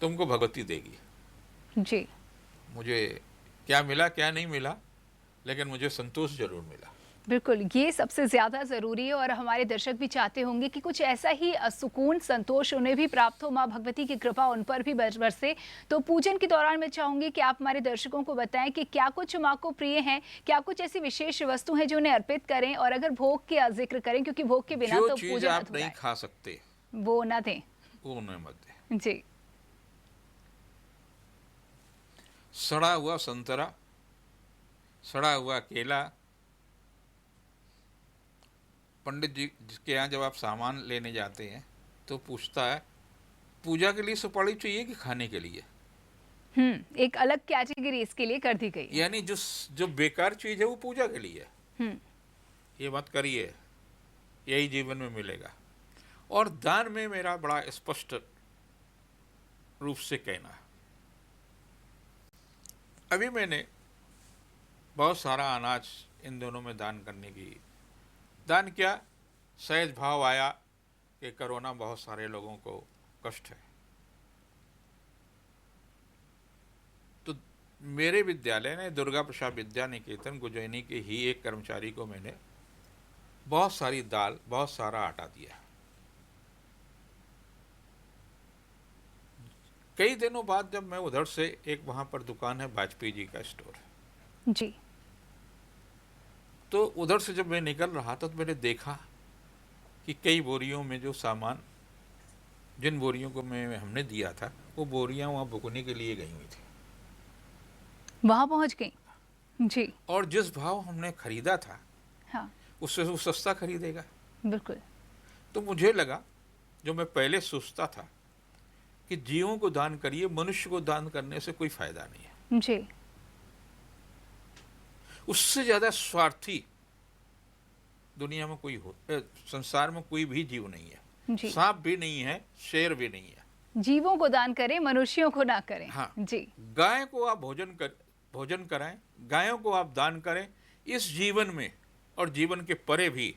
Speaker 2: तुमको भगवती देगी।
Speaker 1: जी।
Speaker 2: मुझे क्या मिला क्या नहीं मिला, लेकिन मुझे संतोष जरूर मिला।
Speaker 1: बिल्कुल, ये सबसे ज़्यादा ज़रूरी है। और हमारे दर्शक भी चाहते होंगे कि कुछ ऐसा ही सुकून, संतोष उन्हें भी प्राप्त हो, माँ भगवती की कृपा उन पर भी बरसे। तो पूजन के दौरान मैं चाहूँगी कि आप हमारे दर्शकों को बताएं कि क्या कुछ माँ को प्रिय हैं, क्या कुछ ऐसी विशेष वस्तु है जो उन्हें अर्पित करें, और अगर भोग का जिक्र करें, क्योंकि भोग के बिना तो पूजन
Speaker 2: आप नहीं खा सकते
Speaker 1: वो न दें,
Speaker 2: वो न मत दें।
Speaker 1: जी।
Speaker 2: सड़ा हुआ संतरा, सड़ा हुआ केला। पंडित जी जिसके यहाँ जब आप सामान लेने जाते हैं तो पूछता है पूजा के लिए सुपारी चाहिए कि खाने के लिए।
Speaker 1: एक अलग कैटेगरी इसके लिए कर दी गई।
Speaker 2: यानी जो बेकार चीज है वो पूजा के लिए है। ये मत करिए, यही जीवन में मिलेगा। और दान में मेरा बड़ा स्पष्ट रूप से कहना है। अभी मैंने बहुत सारा अनाज इन दोनों में दान करने की, दान क्या, सहज भाव आया कि कोरोना बहुत सारे लोगों को कष्ट है। तो मेरे विद्यालय ने दुर्गा प्रसाद विद्या निकेतन गुजैनी के ही एक कर्मचारी को मैंने बहुत सारी दाल, बहुत सारा आटा दिया। कई दिनों बाद जब मैं उधर से, एक वहां पर दुकान है वाजपेयी जी का स्टोर
Speaker 1: जी,
Speaker 2: तो उधर से जब मैं निकल रहा था तो मैंने देखा कि कई बोरियों में जो सामान, जिन बोरियों को हमने दिया था, वो बोरियां वहां बुकने के लिए गई हुई थी,
Speaker 1: वहां पहुंच गई जी।
Speaker 2: और जिस भाव हमने खरीदा था,
Speaker 1: हाँ,
Speaker 2: उससे वो सस्ता खरीदेगा।
Speaker 1: बिल्कुल।
Speaker 2: तो मुझे लगा, जो मैं पहले सोचता था कि जीवों को दान करिए, मनुष्य को दान करने से कोई फायदा नहीं है
Speaker 1: जी।
Speaker 2: उससे ज्यादा स्वार्थी दुनिया में कोई हो, संसार में कोई भी जीव नहीं है।
Speaker 1: जी।
Speaker 2: सांप भी नहीं है, शेर भी नहीं है।
Speaker 1: जीवों को दान करें, मनुष्यों को ना करें।
Speaker 2: हाँ
Speaker 1: जी।
Speaker 2: गाय को आप भोजन कराएं, गायों को आप दान करें, इस जीवन में और जीवन के परे भी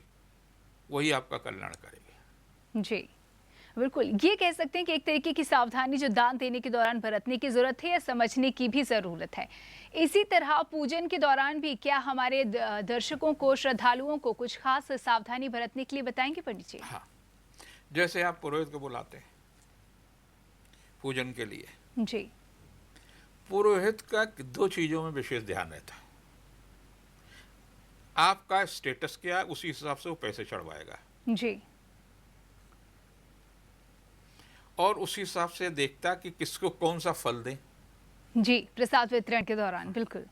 Speaker 2: वही आपका कल्याण करेगी।
Speaker 1: जी बिल्कुल, ये कह सकते हैं कि एक तरीके की सावधानी जो दान देने के दौरान बरतने की जरूरत है या समझने की भी जरूरत है। इसी तरह पूजन के दौरान भी क्या हमारे दर्शकों को, श्रद्धालुओं को कुछ खास सावधानी बरतने के लिए बताएंगे पंडित जी?
Speaker 2: हाँ, जैसे आप पुरोहित को बुलाते हैं पूजन के लिए
Speaker 1: जी,
Speaker 2: पुरोहित का 2 चीजों में विशेष ध्यान रहता है। आपका स्टेटस क्या, उसी हिसाब से वो पैसे चढ़वाएगा
Speaker 1: जी,
Speaker 2: और उसी हिसाब से देखता कि किसको कौन सा फल दें
Speaker 1: जी, प्रसाद वितरण के दौरान। बिल्कुल।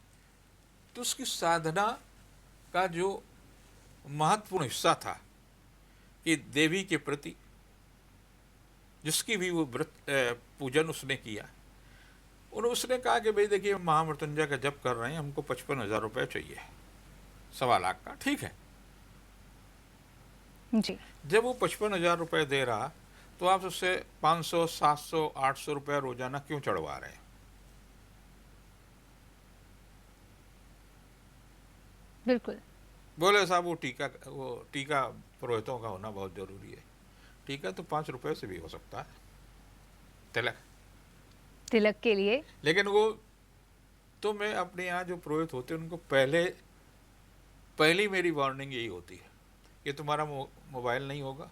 Speaker 2: तो उसकी साधना का जो महत्वपूर्ण हिस्सा था कि देवी के प्रति जिसकी भी वो व्रत पूजन उसने किया, उसने कहा कि भाई देखिए, महामृत्युंजय का जप कर रहे हैं, हमको 55,000 रुपये चाहिए, 1.25 लाख का। ठीक है
Speaker 1: जी।
Speaker 2: जब वो 55,000 रुपये दे रहा, तो आप उससे 500, 700, 800 रुपया रोजाना क्यों चढ़वा रहे हैं?
Speaker 1: बिल्कुल।
Speaker 2: बोले साहब, वो टीका पुरोहितों का होना बहुत जरूरी है। टीका तो 5 रुपए से भी हो सकता है,
Speaker 1: तिलक के लिए।
Speaker 2: लेकिन वो तो मैं अपने यहाँ जो पुरोहित होते हैं उनको पहली मेरी वार्निंग यही होती है कि तुम्हारा मोबाइल नहीं होगा,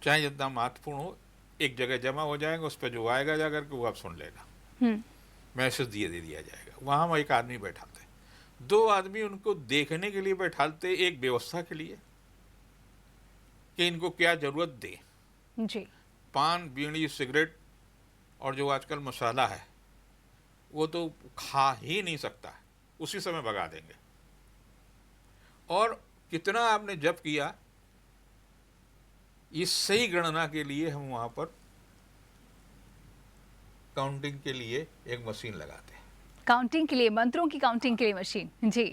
Speaker 2: चाहे जितना महत्वपूर्ण हो, एक जगह जमा हो जाएगा, उस पर जो आएगा जाकर के वो आप सुन लेना, मैसेज दे दिया जाएगा। वहां हम एक आदमी बैठाते, 2 आदमी उनको देखने के लिए बैठाते, एक व्यवस्था के लिए कि इनको क्या जरूरत दे।
Speaker 1: जी।
Speaker 2: पान, बीड़ी, सिगरेट और जो आजकल मसाला है वो तो खा ही नहीं सकता, उसी समय भगा देंगे। और कितना आपने जप किया, इस सही गणना के लिए हम वहां पर काउंटिंग के लिए एक मशीन लगाते हैं।
Speaker 1: काउंटिंग के लिए, मंत्रों की काउंटिंग के लिए मशीन। जी।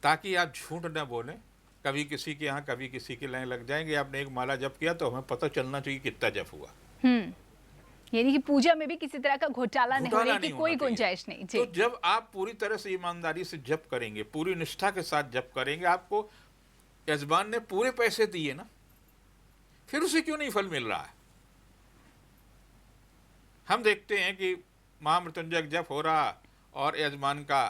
Speaker 2: ताकि आप झूठ न बोलें, कभी किसी के यहाँ कभी किसी के लाइन लग जाएंगे। आपने एक माला जप किया तो हमें पता चलना चाहिए कितना जप हुआ।
Speaker 1: यानी कि पूजा में भी किसी तरह का घोटाला नहीं होने की कोई गुंजाइश नहीं। जी।
Speaker 2: तो जब आप पूरी तरह से ईमानदारी से जप करेंगे, पूरी निष्ठा के साथ जप करेंगे, आपको यजमान ने पूरे पैसे दिए ना, फिर उसे क्यों नहीं फल मिल रहा है? हम देखते हैं कि महामृत्युंजय जप हो रहा और यजमान का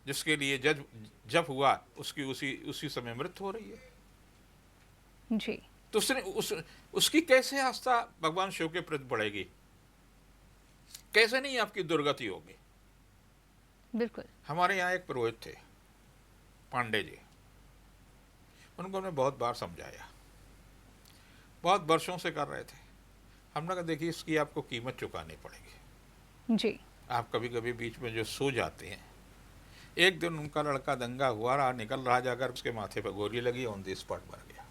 Speaker 2: जिसके लिए जप हुआ उसकी उसी समय मृत्यु हो रही है।
Speaker 1: जी।
Speaker 2: तो उसकी कैसे आस्था भगवान शिव के प्रति बढ़ेगी? कैसे नहीं आपकी दुर्गति होगी?
Speaker 1: बिल्कुल।
Speaker 2: हमारे यहाँ एक पुरोहित थे, पांडे जी, उनको हमने बहुत बार समझाया, बहुत वर्षों से कर रहे थे। हमने कहा देखिए, इसकी आपको कीमत चुकानी पड़ेगी।
Speaker 1: जी।
Speaker 2: आप कभी कभी बीच में जो सो जाते हैं, एक दिन उनका लड़का दंगा हुआ रहा, निकल रहा, जाकर उसके माथे पर गोली लगी, ऑन द स्पॉट मर गया।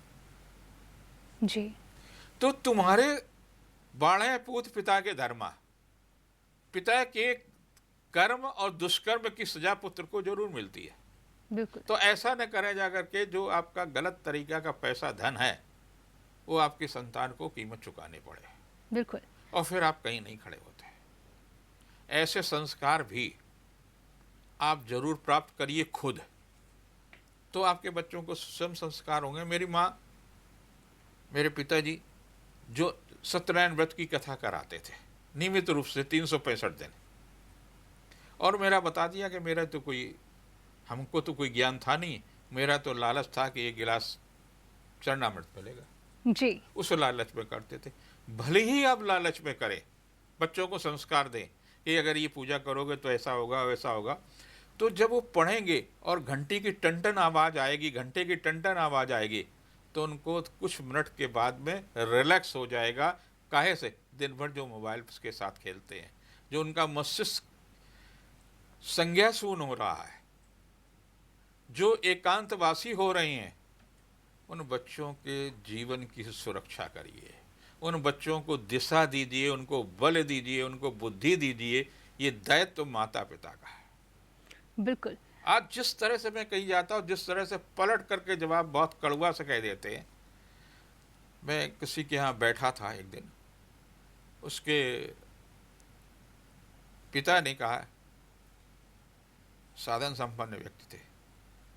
Speaker 1: जी।
Speaker 2: तो तुम्हारे बाणे पूत पिता के धर्मा, पिता के कर्म और दुष्कर्म की सजा पुत्र को जरूर मिलती है।
Speaker 1: बिल्कुल।
Speaker 2: तो ऐसा न करें जाकर के जो आपका गलत तरीका का पैसा धन है वो आपकी संतान को कीमत चुकानी पड़े।
Speaker 1: बिल्कुल।
Speaker 2: और फिर आप कहीं नहीं खड़े होते। ऐसे संस्कार भी आप जरूर प्राप्त करिए खुद। तो आपके बच्चों को सुषम संस्कार होंगे। मेरी माँ, मेरे पिताजी जो सत्यनारायण व्रत की कथा कराते थे नियमित रूप से 365 दिन, और मेरा बता दिया कि मेरा तो कोई, हमको तो कोई ज्ञान था नहीं, मेरा तो लालच था कि ये गिलास चरणामृत मिलेगा
Speaker 1: जी,
Speaker 2: उस लालच में करते थे। भले ही आप लालच में करें, बच्चों को संस्कार दें कि अगर ये पूजा करोगे तो ऐसा होगा वैसा होगा, तो जब वो पढ़ेंगे और घंटी की टन आवाज़ आएगी, घंटे की टन आवाज़ आएगी, तो उनको कुछ मिनट के बाद में रिलैक्स हो जाएगा। काहे से? दिन भर जो मोबाइल के साथ खेलते हैं, जो उनका मस्तिष्क संज्ञाशून्य हो रहा है, जो एकांतवासी हो रहे हैं, उन बच्चों के जीवन की सुरक्षा करिए, उन बच्चों को दिशा दीजिए, उनको बल दीजिए, उनको बुद्धि दीजिए। ये दायित्व माता पिता का है।
Speaker 1: बिल्कुल।
Speaker 2: आज जिस तरह से मैं कही जाता हूँ, जिस तरह से पलट करके जवाब बहुत कड़वा से कह देते हैं। मैं किसी के यहाँ बैठा था एक दिन, उसके पिता ने कहा, साधन संपन्न व्यक्ति थे,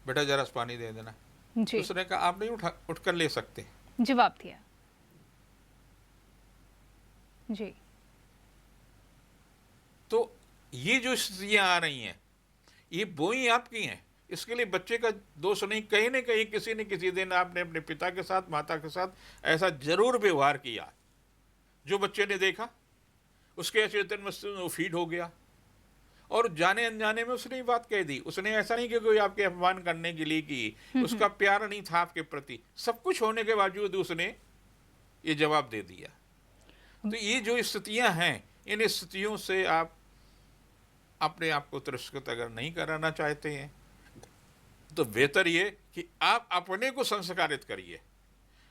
Speaker 2: बेटा जरा पानी दे देना।
Speaker 1: जी।
Speaker 2: उसने कहा आप नहीं उठकर ले सकते।
Speaker 1: जवाब दिया। जी।
Speaker 2: तो ये जो स्थितियां आ रही हैं, ये बोई आपकी हैं। इसके लिए बच्चे का दोष नहीं, कहीं न कहीं किसी न किसी दिन आपने अपने पिता के साथ, माता के साथ ऐसा जरूर व्यवहार किया, जो बच्चे ने देखा, उसके अचेतन मस्तिष्क में वो फीड हो गया और जाने अनजाने में उसने ये बात कह दी। उसने ऐसा नहीं कि कोई आपके अपमान करने के लिए की, उसका प्यार नहीं था आपके प्रति, सब कुछ होने के बावजूद उसने ये जवाब दे दिया। तो ये जो स्थितियां हैं, इन स्थितियों से आप अपने आप को तिरस्कृत अगर नहीं कराना चाहते हैं, तो बेहतर ये कि आप अपने को संस्कारित करिए,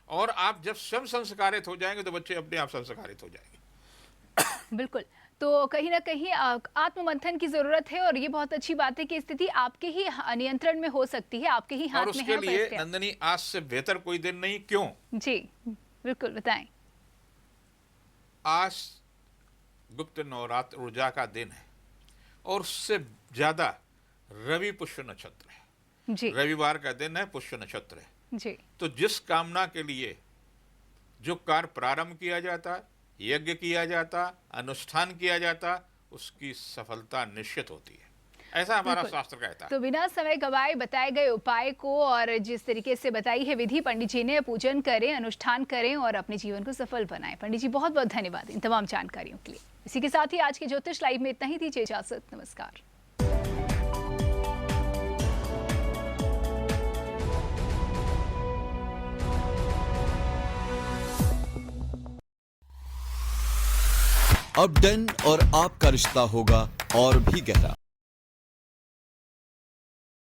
Speaker 2: और आप जब स्वयं संस्कारित हो जाएंगे तो बच्चे अपने आप संस्कारित हो जाएंगे।
Speaker 1: बिल्कुल। तो कहीं ना कहीं आत्ममंथन की जरूरत है, और ये बहुत अच्छी बात है कि स्थिति आपके ही नियंत्रण में हो सकती है, आपके ही हाथ
Speaker 2: और
Speaker 1: में
Speaker 2: उसके
Speaker 1: है।
Speaker 2: लिए नंदनी आज से बेहतर कोई दिन नहीं। क्यों?
Speaker 1: जी बिल्कुल, बताएं।
Speaker 2: आज गुप्त नवरात्र ऊर्जा का दिन है, और उससे ज्यादा रवि पुष्य नक्षत्र है।
Speaker 1: जी।
Speaker 2: रविवार का दिन है, पुष्य नक्षत्र है।
Speaker 1: जी।
Speaker 2: तो जिस कामना के लिए जो कार्य प्रारंभ किया जाता, यज्ञ किया जाता, अनुष्ठान किया जाता, उसकी सफलता निश्चित होती है, ऐसा हमारा शास्त्र कहता है।
Speaker 1: तो बिना समय गवाए बताए गए उपाय को और जिस तरीके से बताई है विधि पंडित जी ने, पूजन करें, अनुष्ठान करें और अपने जीवन को सफल बनाएं। पंडित जी बहुत बहुत धन्यवाद इन तमाम जानकारियों के लिए। इसी के साथ ही आज के ज्योतिष लाइव में इतना ही। दीजिए इजाजत, नमस्कार।
Speaker 3: अब डन और आपका रिश्ता होगा और भी गहरा।